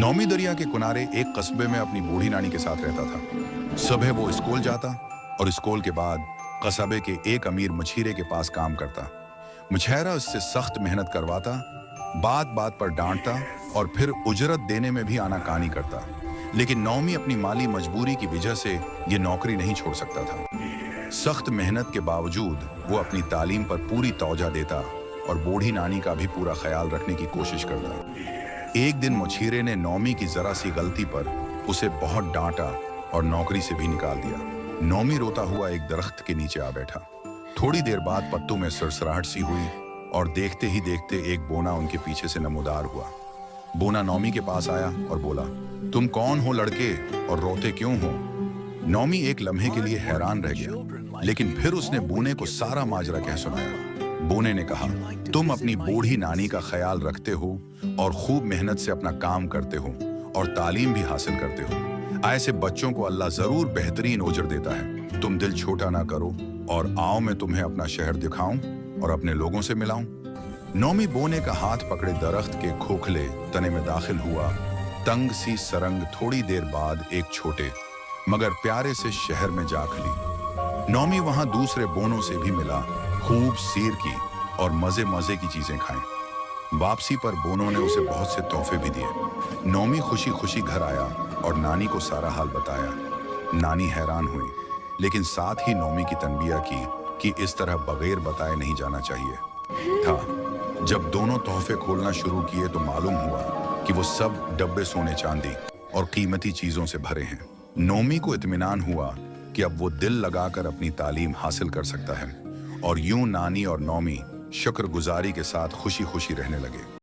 नौमी दरिया के किनारे एक कस्बे में अपनी बूढ़ी नानी के साथ रहता था। सुबह वो स्कूल जाता और स्कूल के बाद कस्बे के एक अमीर मछीरे के पास काम करता। मछेरा उससे सख्त मेहनत करवाता, बात बात पर डांटता और फिर उजरत देने में भी आनाकानी करता। लेकिन नौमी अपनी माली मजबूरी की वजह से ये नौकरी नहीं छोड़ सकता था। सख्त मेहनत के बावजूद वो अपनी तालीम पर पूरी तवज्जो देता और बूढ़ी नानी का भी पूरा ख्याल रखने की कोशिश करता। एक दिन मछीरे ने नौमी की जरा सी गलती पर उसे बहुत डांटा और नौकरी से भी निकाल दिया। नौमी रोता हुआ एक दरख्त के नीचे आ बैठा। थोड़ी देर बाद पत्तों में सरसराहट सी हुई और देखते ही देखते एक बोना उनके पीछे से नमूदार हुआ। बोना नौमी के पास आया और बोला, तुम कौन हो लड़के और रोते क्यों हो? नौमी एक लम्हे के लिए हैरान रह गया, लेकिन फिर उसने बोने को सारा माजरा कह सुनाया। बोने ने कहा, तुम अपनी बूढ़ी नानी का ख्याल रखते हो और खूब मेहनत से अपना काम करते हो और तालीम भी हासिल करते हो। ऐसे बच्चों को अल्लाह जरूर बेहतरीन ओजर देता है। तुम दिल छोटा ना करो और आओ मैं तुम्हें अपना शहर दिखाऊं और अपने लोगों से मिलाऊं। नौमी बोने का हाथ पकड़े दरख्त के खोखले तने में दाखिल हुआ। तंग सी सरंग थोड़ी देर बाद एक छोटे मगर प्यारे से शहर में जा खली। नौमी वहां दूसरे बोनों से भी मिला, खूब सीर की और मजे मजे की चीजें खाएं। वापसी पर बोनों ने उसे बहुत से तोहफे भी दिए। नौमी खुशी खुशी घर आया और नानी को सारा हाल बताया। नानी हैरान हुई, लेकिन साथ ही नौमी की तनबिया की कि इस तरह बगैर बताए नहीं जाना चाहिए था। जब दोनों तोहफे खोलना शुरू किए तो मालूम हुआ कि वो सब डब्बे सोने चांदी और कीमती चीजों से भरे हैं। नौमी को इत्मीनान हुआ कि अब वो दिल लगाकर अपनी तालीम हासिल कर सकता है और यूं नानी और नौमी शुक्रगुजारी के साथ खुशी खुशी रहने लगे।